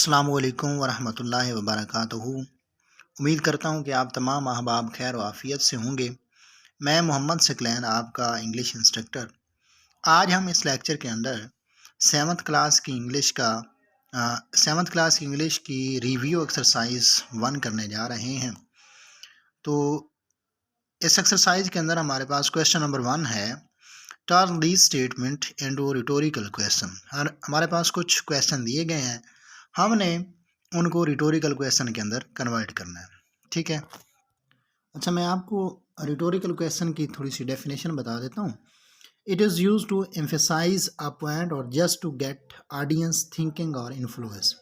अस्सलामुअलैकुम वरहमतुल्लाहि वबरकातुहू। उम्मीद करता हूँ कि आप तमाम अहबाब खैर व आफ़ियत से होंगे। मैं मोहम्मद सकलैन, आपका इंग्लिश इंस्ट्रक्टर। आज हम इस लेक्चर के अंदर सेवन्थ क्लास की इंग्लिश का सेवन्थ क्लास की इंग्लिश की रिव्यू एक्सरसाइज 1 करने जा रहे हैं। तो इस एक्सरसाइज के अंदर हमारे पास क्वेश्चन नंबर 1 है, turn this statement into rhetorical question. हमारे पास कुछ क्वेश्चन दिए गए हैं, हमने उनको रिटोरिकल क्वेश्चन के अंदर कन्वर्ट करना है। ठीक है। अच्छा, मैं आपको रिटोरिकल क्वेश्चन की थोड़ी सी डेफिनेशन बता देता हूँ। It is use to emphasize a point और just to get audience thinking और इन्फ्लुएंस।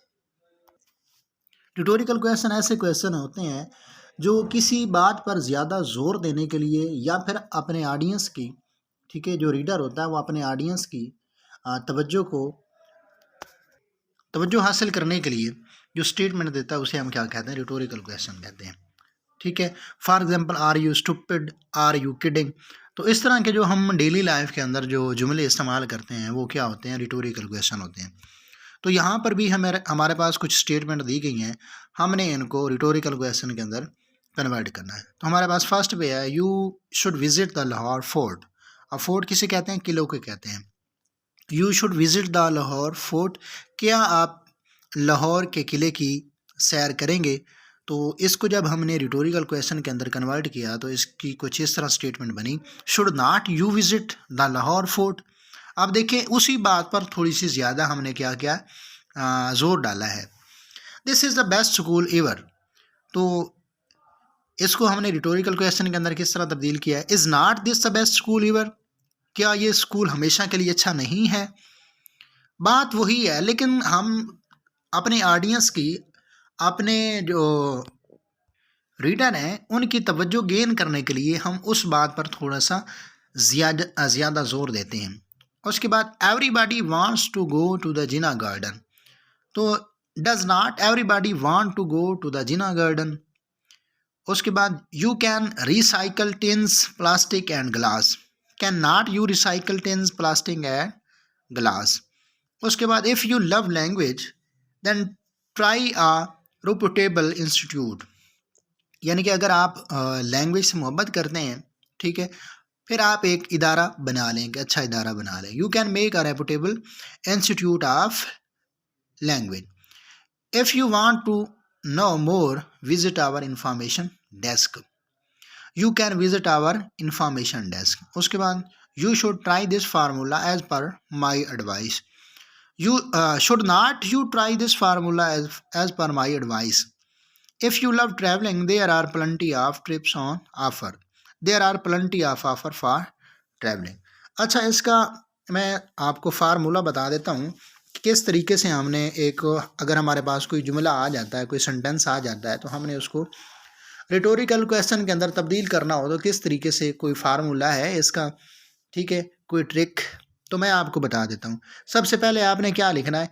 रिटोरिकल क्वेश्चन ऐसे क्वेश्चन होते हैं जो किसी बात पर ज़्यादा जोर देने के लिए या फिर अपने ऑडियंस की, ठीक है, जो रीडर होता है वो अपने ऑडियंस की तवज्जो हासिल करने के लिए जो स्टेटमेंट देता है उसे हम क्या कहते हैं, रिटोरिकल क्वेश्चन कहते हैं। ठीक है। For example, are you stupid, are you kidding. तो इस तरह के जो हम डेली लाइफ के अंदर जो जुमले इस्तेमाल करते हैं वो क्या होते हैं, रिटोरिकल क्वेश्चन होते हैं। तो यहाँ पर भी हमारे पास कुछ स्टेटमेंट दी गई हैं, हमने इनको रिटोरिकल क्वेश्चन के अंदर कन्वर्ट करना है। तो हमारे पास फर्स्ट पे है, you should visit the Lahore fort. अब फोर्ट किसे कहते हैं, किलों को कहते हैं। You should visit the Lahore fort, क्या आप लाहौर के किले की सैर करेंगे। तो इसको जब हमने रिटोरिकल क्वेश्चन के अंदर कन्वर्ट किया तो इसकी कुछ इस तरह स्टेटमेंट बनी, should not you visit the Lahore fort. अब देखिए, उसी बात पर थोड़ी सी ज़्यादा हमने क्या किया, जोर डाला है। This is the best school ever. तो इसको हमने रिटोरिकल क्वेश्चन के अंदर किस तरह तब्दील किया है, is not this the best school ever, क्या ये स्कूल हमेशा के लिए अच्छा नहीं है। बात वही है, लेकिन हम अपने ऑडियंस की, अपने जो रीडर हैं उनकी तवज्जो गेन करने के लिए हम उस बात पर थोड़ा सा ज़्यादा ज़ोर देते हैं। उसके बाद everybody wants to go to the Jinnah garden. तो does not everybody want to go to the Jinnah garden. उसके बाद you can recycle tins plastic and glass, can not you recycle tins plastic and glass. उसके बाद if you love language then try a reputable institute, यानी कि अगर आप language से मोहब्बत करते हैं, ठीक है, फिर आप एक इदारा बना लें, अच्छा इदारा बना लें। You can make a reputable institute of language. If you want to know more visit our information desk, you can visit our information desk. उसके बाद you should try this formula as per my advice, you should not you try this formula as per my advice. If you love traveling, there are plenty of trips on offer, there are plenty of offer for traveling. अच्छा, इसका मैं आपको formula बता देता हूँ कि किस तरीके से हमने एक, अगर हमारे पास कोई जुमला आ जाता है, कोई सेंटेंस आ जाता है, तो हमने उसको रिटोरिकल क्वेश्चन के अंदर तब्दील करना हो तो किस तरीके से कोई फार्मूला है इसका, ठीक है, कोई ट्रिक, तो मैं आपको बता देता हूँ। सबसे पहले आपने क्या लिखना है,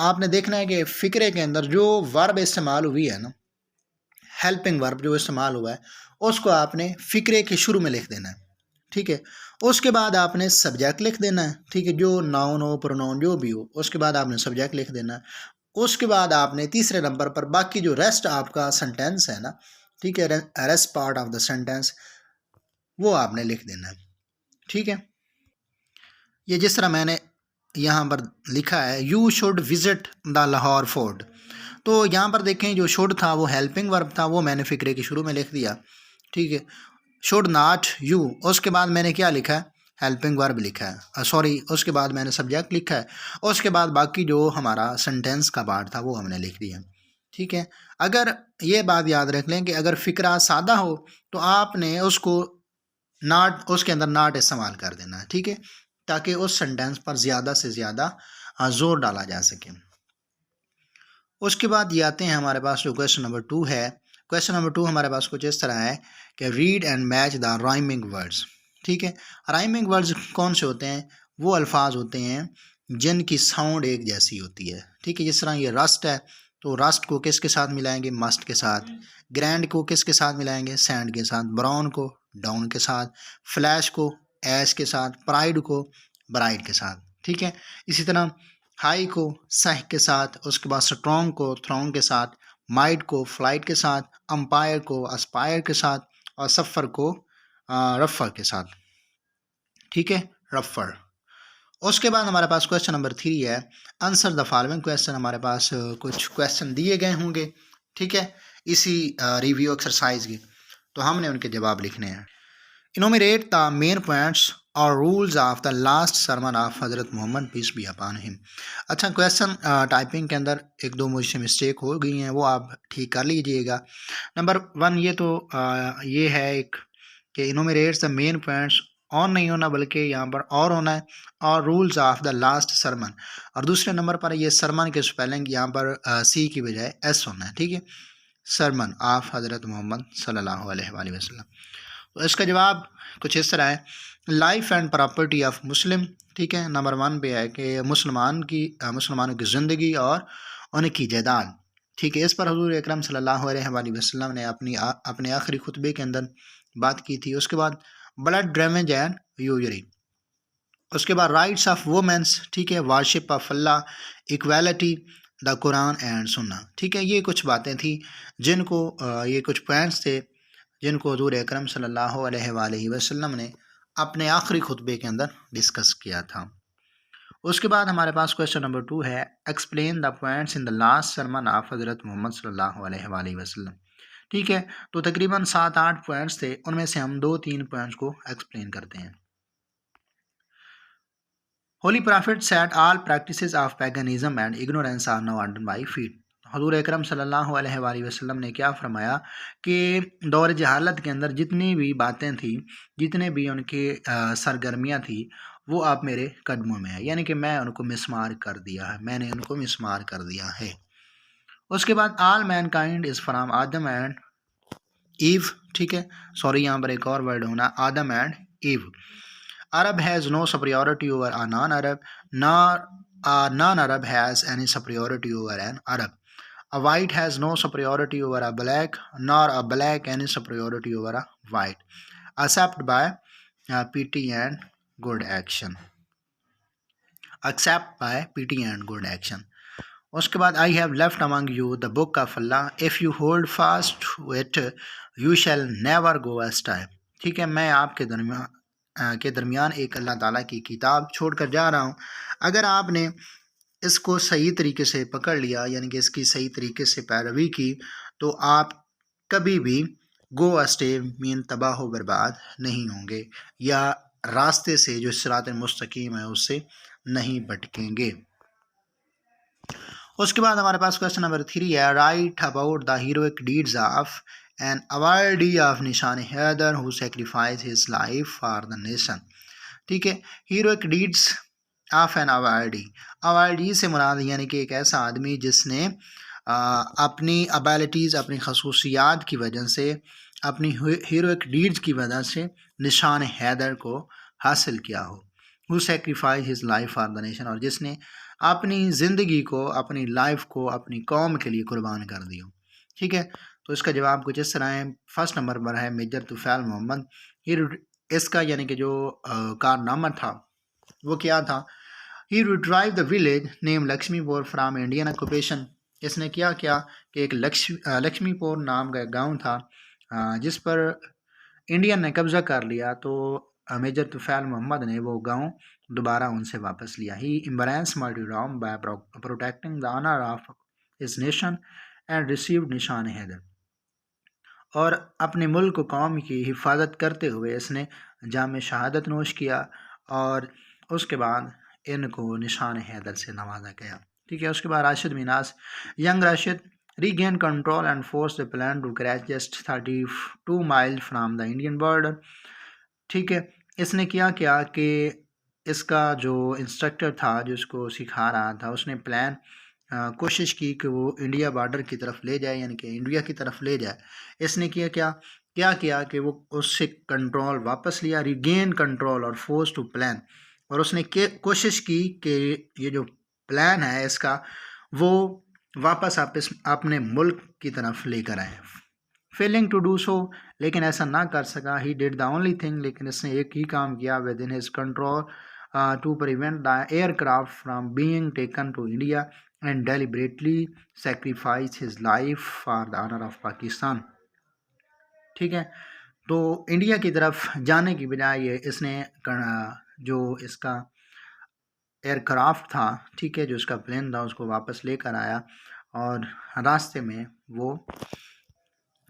आपने देखना है कि फ़िक्रे के अंदर जो वर्ब इस्तेमाल हुई है ना, हेल्पिंग वर्ब जो इस्तेमाल हुआ है, उसको आपने फ़िक्रे के शुरू में लिख देना है। ठीक है। उसके बाद आपने सब्जेक्ट लिख देना है, ठीक है, जो नाउन हो, प्रोनाउन जो भी हो, उसके बाद आपने सब्जेक्ट लिख देना है। उसके बाद आपने तीसरे नंबर पर बाकी जो रेस्ट आपका सेंटेंस है ना, ठीक है, rest part of the sentence वो आपने लिख देना है। ठीक है। ये जिस तरह मैंने यहाँ पर लिखा है, you should visit the Lahore fort, तो यहाँ पर देखें जो शुड था वो हेल्पिंग वर्ब था, वो मैंने फ़िक्रे के शुरू में लिख दिया। ठीक है। शुड नॉट यू, उसके बाद मैंने क्या लिखा है, हेल्पिंग वर्ब लिखा है, सॉरी, उसके बाद मैंने सब्जेक्ट लिखा है, उसके बाद बाकी जो हमारा सेंटेंस का पार्ट था वो हमने लिख दिया। ठीक है। अगर ये बात याद रख लें कि अगर फ़िक्रा सादा हो तो आपने उसको नॉट, उसके अंदर नॉट इस्तेमाल कर देना है, ठीक है, ताकि उस सेंटेंस पर ज़्यादा से ज़्यादा जोर डाला जा सके। उसके बाद ये आते हैं हमारे पास जो क्वेश्चन नंबर 2 है। क्वेश्चन नंबर 2 हमारे पास कुछ इस तरह है कि read and match the rhyming words. ठीक है। राइमिंग वर्ड्स कौन से होते हैं, वो अल्फाज होते हैं जिनकी साउंड एक जैसी होती है। ठीक है। जिस तरह ये रस्ट है, तो रस्ट को किसके साथ मिलाएंगे, मस्ट के साथ। ग्रैंड को किसके साथ मिलाएंगे, सैंड के साथ। ब्राउन को डाउन के साथ। फ्लैश को ऐश के साथ। प्राइड को ब्राइड के साथ। ठीक है। इसी तरह हाई को सह के साथ, उसके बाद स्ट्रॉन्ग को थ्रॉन्ग के साथ, माइट को फ्लाइट के साथ, अंपायर को अस्पायर के साथ, और सफ़र को रफ़र के साथ। ठीक है, रफ़र। उसके बाद हमारे पास क्वेश्चन नंबर 3 है, आंसर द फॉलोइंग क्वेश्चन। हमारे पास कुछ क्वेश्चन दिए गए होंगे, ठीक है, इसी रिव्यू एक्सरसाइज के, तो हमने उनके जवाब लिखने हैं। इनोमिनेट द मेन पॉइंट्स और rules of the last sermon of Hazrat Mohammad peace be upon him. अच्छा, क्वेश्चन टाइपिंग के अंदर एक दो मुझसे मिस्टेक हो गई हैं, वो आप ठीक कर लीजिएगा। नंबर 1 ये तो ये है एक कि इनोमिनेट्स द मेन पॉइंट्स, ऑन नहीं होना बल्कि यहाँ पर और होना है, और rules of the last Sarman. और दूसरे नंबर पर ये सरमन के स्पेलिंग यहाँ पर सी की बजाय एस होना है। ठीक है, सरमन ऑफ हज़रत मोहम्मद सल्लल्लाहु अलैहि वसल्लम। तो इसका जवाब कुछ इस तरह है, life and property of Muslim. ठीक है, नंबर 1 पे है कि मुसलमानों की ज़िंदगी और उनकी जायदाद। ठीक है, इस पर हुजूर अकरम सल्लल्लाहु अलैहि वसल्लम ने अपने आखिरी खुतबे के अंदर बात की थी। उसके बाद ब्लड ड्रेमेज एंड यूजरी। उसके बाद राइट्स ऑफ वुमेन्स। ठीक है, worship of Allah, equality, the Quran and Sunnah. ठीक है, ये कुछ बातें थी जिनको ये कुछ पॉइंट्स थे जिनको हुजूर अकरम सल्लल्लाहु अलैहि वसल्लम ने अपने आखिरी खुतबे के अंदर डिस्कस किया था। उसके बाद हमारे पास क्वेश्चन नंबर 2 है, explain the points in the last sermon of Hazrat Mohammad सल्लल्लाहु अलैहि वसल्लम। ठीक है, तो तकरीबन 7-8 पॉइंट्स थे, उनमें से हम 2-3 पॉइंट्स को एक्सप्लेन करते हैं। Holy prophet set all practices of paganism and ignorance are now under my feet. हजूर अकरम सल्लल्लाहु अलैहि वसल्लम ने क्या फरमाया कि दौर जहालत के अंदर जितनी भी बातें थी, जितने भी उनके सरगर्मियाँ थी, वो आप मेरे कदमों में है, यानी कि मैं उनको मिसमार कर दिया है, मैंने उनको मिसमार कर दिया है। उसके बाद all mankind is from Adam and Eve. ठीक है, सॉरी यहाँ पर एक और वर्ड होना, Adam and Eve. Arab has no superiority over a non-Arab, nor a non-Arab has any superiority over an Arab. A white has no superiority over a black, nor a black any superiority over a white, except by pity and good action. Except by pity and good action. उसके बाद I have left among you the book of Allah. If you hold fast to it, you shall never go astray. ठीक है, मैं आपके दरमियान एक अल्लाह ताला की किताब छोड़कर जा रहा हूँ। अगर आपने इसको सही तरीके से पकड़ लिया, यानी कि इसकी सही तरीके से पैरवी की, तो आप कभी भी गो अस्टे मीन तबाह व बर्बाद नहीं होंगे, या रास्ते से जो सिरात मुस्तकीम है उससे नहीं भटकेंगे। उसके बाद हमारे पास क्वेश्चन नंबर 3 है, right about the heroic deeds of an awardee of Nishan Haider who sacrifice his life for the nation. ठीक है, heroic deeds of an awardee, awardee से मुराद यानी कि एक ऐसा आदमी जिसने अपनी अबिलिटीज़, अपनी खसूसियात की वजह से, अपनी हीरोइक डीड्स की वजह से निशान हैदर को हासिल किया हो। Who sacrifice his life for the nation, और जिसने अपनी ज़िंदगी को, अपनी लाइफ को अपनी कौम के लिए कुर्बान कर दी हो। ठीक है, तो इसका जवाब कुछ इस तरह है। फर्स्ट नंबर पर है मेजर तुफैल मोहम्मद। इसका यानी कि जो कारनामा था वो क्या था, he retrieve the village name Lakshmipur from Indian occupation. इसने क्या किया कि एक लक्ष्मीपुर नाम का गांव था जिस पर इंडियन ने कब्ज़ा कर लिया, तो मेजर तुफैल मोहम्मद ने वो गांव दोबारा उनसे वापस लिया। He embrace martyrdom by protecting the honour of his nation and received Nishan Haider, और अपने मुल्क कौम की हिफाजत करते हुए इसने जाम शहादत नोश किया, और उसके बाद इनको निशान हैदर से नवाजा गया। ठीक है, उसके बाद Rashid Minhas, young Rashid regain control and force the plane to crash just 32 mile from the Indian border. ठीक है, इसने क्या किया कि इसका जो इंस्ट्रक्टर था, जो इसको सिखा रहा था, उसने प्लान कोशिश की कि वो इंडिया बॉर्डर की तरफ ले जाए, यानी कि इंडिया की तरफ ले जाए। इसने क्या किया कि वो उससे कंट्रोल वापस लिया, रिगेन कंट्रोल और फोर्स टू प्लान, और उसने कोशिश की कि ये जो प्लान है इसका वो वापस अपने मुल्क की तरफ लेकर आए। फेलिंग टू डू सो, लेकिन ऐसा ना कर सका। He did the only thing, लेकिन इसने एक ही काम किया with in his control to prevent the aircraft from being taken to India and deliberately sacrifice his life for the honor of Pakistan. ठीक है, तो इंडिया की तरफ जाने की बजाय ये इसने जो इसका एयरक्राफ्ट था, ठीक है, जो इसका प्लेन था उसको वापस लेकर आया और रास्ते में वो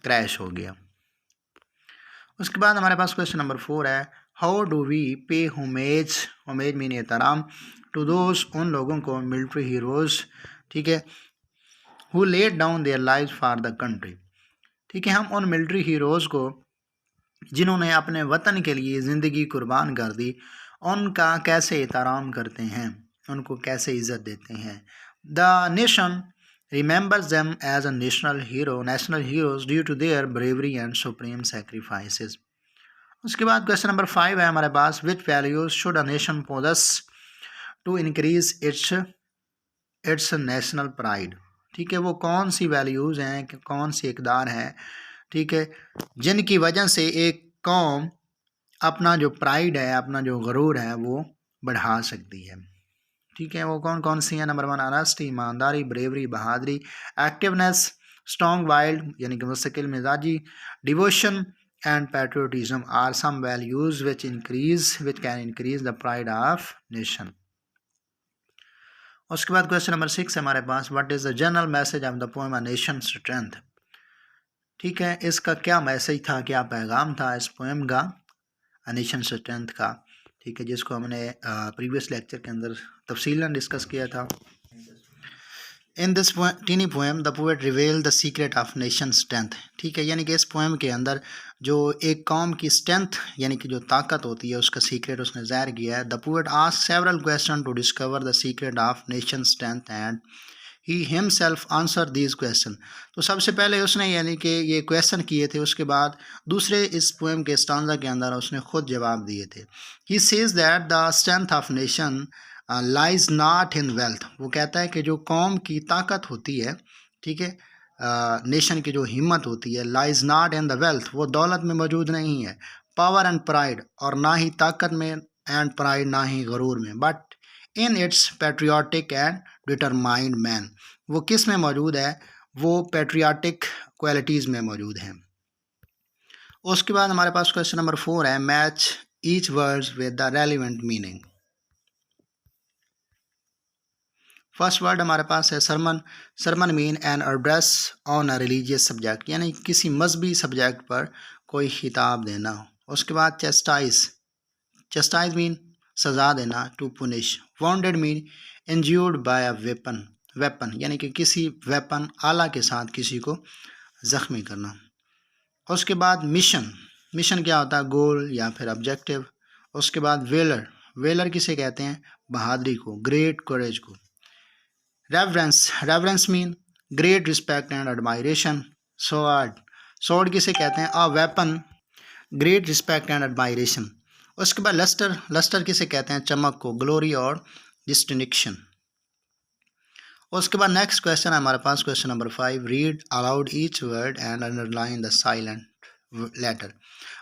क्रैश हो गया। उसके बाद हमारे पास क्वेश्चन नंबर 4 है, how do we pay homage, homage mean एहतराम, टू दोज, उन लोगों को, मिलिट्री हीरोज़, ठीक है, who laid down their lives for the country. ठीक है, हम उन मिलिट्री हीरोज़ को जिन्होंने अपने वतन के लिए ज़िंदगी कुर्बान कर दी, उनका कैसे एहतराम करते हैं, उनको कैसे इज़्ज़त देते हैं। The nation remembers them as a national heroes due to their bravery and supreme sacrifices. उसके बाद क्वेश्चन नंबर 5 है हमारे पास, which values should a nation possess to increase its national pride। ठीक है, वो कौन सी वैल्यूज़ हैं, कि कौन सी इकदार हैं, ठीक है, जिनकी वजह से एक कौम अपना जो प्राइड है, अपना जो गरूर है वो बढ़ा सकती है। ठीक है, वो कौन कौन सी हैं। नंबर 1 ऑनेस्टी, ईमानदारी, ब्रेवरी, बहादुरी, एक्टिवनेस, स्ट्रॉन्ग वाइल्ड यानी कि मुस्तकिल मिजाजी, devotion and patriotism are some values which can increase the pride of nation. उसके बाद क्वेश्चन नंबर 6 है हमारे पास, what is the general message of the poem a nation strength. ठीक है, इसका क्या मैसेज था, क्या पैगाम था इस पोएम का, अ नेशन स्ट्रेंथ का। ठीक है, जिसको हमने प्रीवियस लेक्चर के अंदर तफसीलन डिस्कस किया था। In this tiny poem the poet reveal the secret of nation strength. ठीक है, यानी कि इस पोएम के अंदर जो एक कौम की स्ट्रेंथ यानी कि जो ताकत होती है उसका सीक्रेट उसने ज़ाहिर किया है। The poet asked several question to discover the secret of nation strength and he himself answer these question. तो सबसे पहले उसने यानी कि ये क्वेश्चन किए थे, उसके बाद दूसरे इस पोएम के स्टांजा के अंदर उसने खुद जवाब दिए थे। He says that the strength of nation lies not in wealth. वो कहता है कि जो कौम की ताकत होती है, ठीक है, नेशन की जो हिम्मत होती है, lies not in the wealth, वो दौलत में मौजूद नहीं है, पावर एंड प्राइड, और ना ही ताकत में एंड प्राइड, ना ही गरूर में, but in its patriotic and determined man. वो किस में मौजूद है, वो पैट्रियाटिक क्वालिटीज़ में मौजूद है। उसके बाद हमारे पास क्वेश्चन नंबर 4 है, match each words with the relevant meaning. First word हमारे पास है sermon. Sermon mean an address on a religious subject, यानी किसी मजहबी सब्जेक्ट पर कोई खिताब देना। उसके बाद चेस्टाइज, चेस्टाइज मीन सज़ा देना, to punish. Wounded mean injured by a weapon, weapon यानी कि किसी वेपन आला के साथ किसी को ज़ख्मी करना। उसके बाद मिशन, मिशन क्या होता है, गोल या फिर ऑब्जेक्टिव। उसके बाद वेलर, वेलर किसे कहते हैं, बहादुरी को, ग्रेट करेज को। Reverence, reverence mean great respect and admiration. Sword, sword किसे कहते हैं, a weapon, great respect and admiration. उसके बाद लस्टर, लस्टर किसे कहते हैं, चमक को, ग्लोरी और डिस्टिंक्शन। उसके बाद नेक्स्ट क्वेश्चन है हमारे पास question number 5, read aloud each word and underline the silent letter.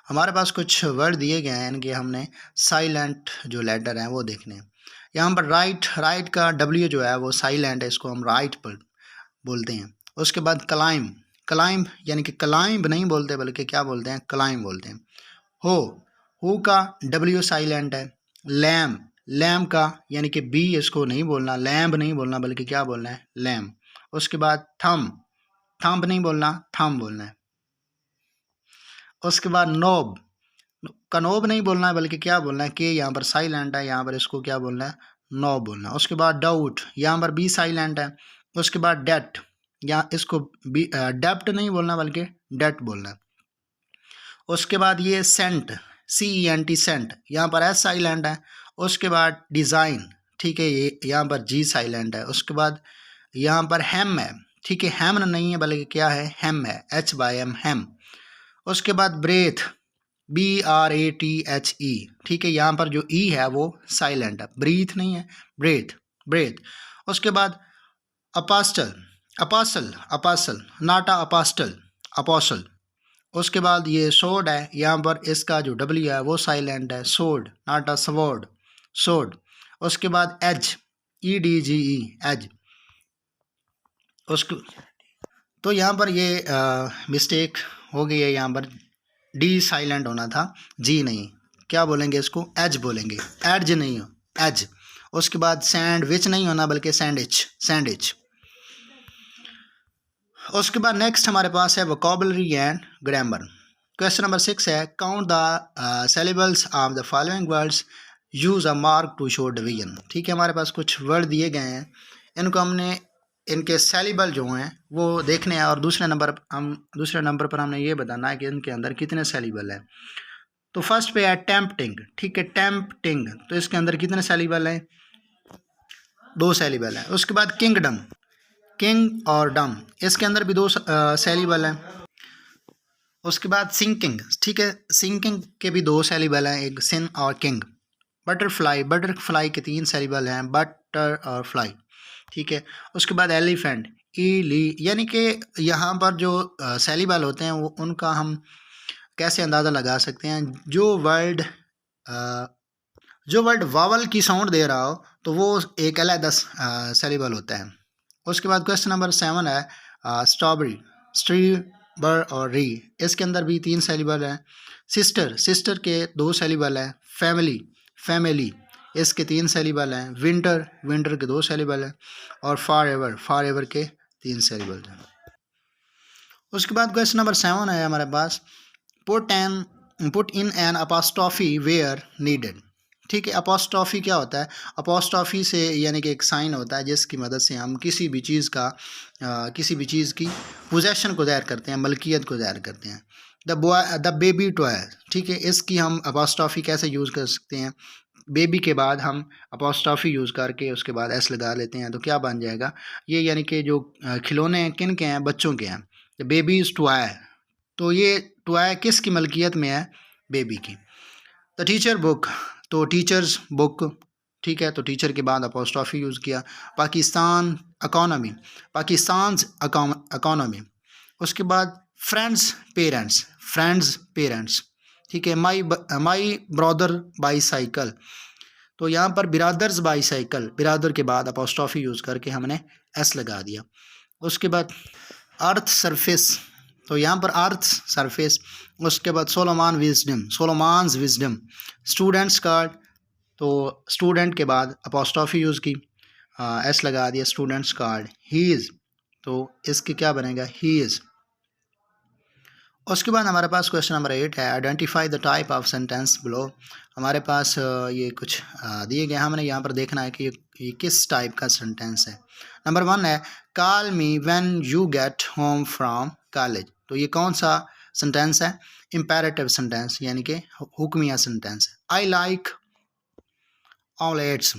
हमारे पास कुछ वर्ड दिए गए हैं, इनके हमने साइलेंट जो लेटर हैं वो देखने हैं। यहाँ पर राइट, राइट का डब्ल्यू जो है वो साइलेंट है, इसको हम राइट पर बोलते हैं। उसके बाद क्लाइम, क्लाइम यानी कि क्लाइंब नहीं बोलते बल्कि क्या बोलते हैं, क्लाइम बोलते हैं। हो का डब्ल्यू साइलेंट है। लैम, लैम का यानी कि बी इसको नहीं बोलना, लैम्ब नहीं बोलना बल्कि क्या बोलना है, लैम। उसके बाद थम, थम्ब नहीं बोलना, थम बोलना है। उसके बाद नोब, कनोब नहीं बोलना है बल्कि क्या बोलना है, कि यहाँ पर साइलेंट है, यहाँ पर इसको क्या बोलना है, नो बोलना। उसके बाद डाउट, यहाँ पर बी साइलेंट है। उसके बाद डेट, यहाँ इसको बी डेप्ट नहीं बोलना बल्कि डेट बोलना है। उसके बाद ये सेंट, CENT सेंट, यहाँ पर एस साइलेंट है। उसके बाद डिज़ाइन, ठीक है, ये यहाँ पर जी साइलेंट है। उसके बाद यहाँ पर हेम है, ठीक है, हेमन नहीं है बल्कि क्या है, हेम है, HYM हेम। उसके बाद ब्रेथ, BRATHE, ठीक है, यहाँ पर जो ई है वो साइलेंट है, ब्रीथ नहीं है, ब्रेथ, ब्रेथ। उसके बाद अपास्टल, अपासल, अपासल, नाटा अपास्टल, अपोसल। उसके बाद ये सोड है, यहाँ पर इसका जो डब्ल्यू है वो साइलेंट है, सोड, नाटा स्वॉर्ड, सोड। उसके बाद एज, EDGE, एज। उसके तो यहाँ पर ये मिस्टेक हो गई है, यहाँ पर डी साइलेंट होना था, जी नहीं। क्या बोलेंगे इसको? एज बोलेंगे, एज नहीं हो, एज। उसके बाद सैंडविच नहीं होना बल्कि सैंडविच, सैंडविच। उसके बाद नेक्स्ट हमारे पास है vocabulary and grammar. Question number 6 है count the syllables of the following words, use a mark to show division. ठीक है, हमारे पास कुछ वर्ड दिए गए हैं, इनको हमने इनके सेलिबल जो हैं वो देखने हैं और दूसरे नंबर पर हमने ये बताना है कि इनके अंदर कितने सेलिबल हैं। तो फर्स्ट पे है टेम्पटिंग। ठीक है, टेम्पटिंग, तो इसके अंदर कितने सेलिबल हैं? 2 सेलिबल हैं। उसके बाद किंगडम, किंग और डम, इसके अंदर भी 2 सेलिबल हैं। उसके बाद सिंकिंग। ठीक है, सिंकिंग के भी 2 सेलिबल हैं, एक सिन और किंग। बटरफ्लाई, बटरफ्लाई के 3 सेलिबल हैं, बटर और फ्लाई। ठीक है, उसके बाद एलिफेंट, ई ली, यानी कि यहाँ पर जो सेलिबल होते हैं वो उनका हम कैसे अंदाज़ा लगा सकते हैं? जो वर्ड वावल की साउंड दे रहा हो तो वो एक अलग सेलिबल होता है। उसके बाद क्वेश्चन नंबर 7 है स्ट्रॉबेरी, स्ट्री, बर और री, इसके अंदर भी 3 सेलिबल हैं। सिस्टर, सिस्टर के 2 सेलिबल हैं। फैमिली, फैमिली, इसके 3 सेलिबल हैं। विंटर, विंटर के 2 सेलिबल हैं। और फॉर एवर के 3 सेलिबल हैं। उसके बाद क्वेश्चन नंबर 7 है हमारे पास put in an apostrophe where needed. ठीक है, अपोस्ट्रोफी क्या होता है? अपोस्ट्रोफी से यानी कि एक साइन होता है जिसकी मदद से हम किसी भी चीज़ की पोजेशन को ज़ाहिर करते हैं, मलकियत को ज़ाहिर करते हैं। The baby toy. ठीक है, इसकी हम अपोस्ट्रोफी कैसे यूज़ कर सकते हैं? बेबी के बाद हम अपोस्ट्रोफी यूज़ करके उसके बाद एस लगा लेते हैं, तो क्या बन जाएगा? ये यानी कि जो खिलौने हैं किन के हैं? बच्चों के हैं। द बेबी इज़ टॉय, तो ये टॉय किसकी मलकियत में है? बेबी की। द टीचर बुक, तो टीचर्स बुक। ठीक है, तो टीचर के बाद अपोस्ट्रोफी यूज़ किया। Pakistan economy, Pakistan's economy. उसके बाद फ्रेंड्स पेरेंट्स, फ्रेंड्स पेरेंट्स। ठीक है, माई ब्रदर बाईसाइकिल, तो यहाँ पर बिरादर्स बाईसाइकिल, बिरादर के बाद अपोस्ट्रोफी यूज़ करके हमने एस लगा दिया। उसके बाद अर्थ सरफेस, तो यहाँ पर अर्थ सरफेस। उसके बाद Solomon wisdom, सोलोमान्स wisdom. Students card, तो स्टूडेंट के बाद अपोस्ट्रोफी यूज़ की, एस लगा दिया, स्टूडेंट्स कार्ड। ही इज़, तो इसके क्या बनेगा? He is. उसके बाद हमारे पास क्वेश्चन नंबर 8 है identify the type of sentence below. हमारे पास ये कुछ दिए गए, हमने यहाँ पर देखना है कि ये किस टाइप का सेंटेंस है। नंबर 1 है call me when you get home from college, तो ये कौन सा सेंटेंस है? इम्पेरेटिव सेंटेंस, यानी कि हुक्मिया सेंटेंस है। आई लाइक ऑमलेट्स,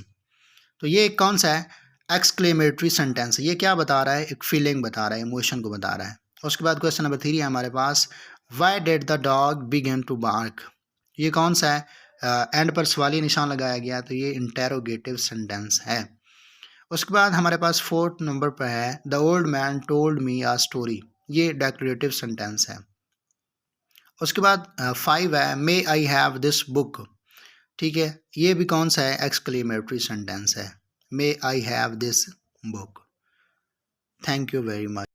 तो ये कौन सा है? Exclamatory sentence. ये क्या बता रहा है? एक फीलिंग बता रहा है, इमोशन को बता रहा है। उसके बाद क्वेश्चन नंबर 3 है हमारे पास why did the dog begin to bark, ये कौन सा है? एंड पर सवाली निशान लगाया गया, तो ये इंटेरोगेटिव सेंटेंस है। उसके बाद हमारे पास 4th नंबर पर है the old man told me a story, ये डेकोरेटिव सेंटेंस है। उसके बाद 5 है may I have this book. ठीक है, ये भी कौन सा है? एक्सक्लेमेटरी सेंटेंस है, may I have this book. Thank you very much.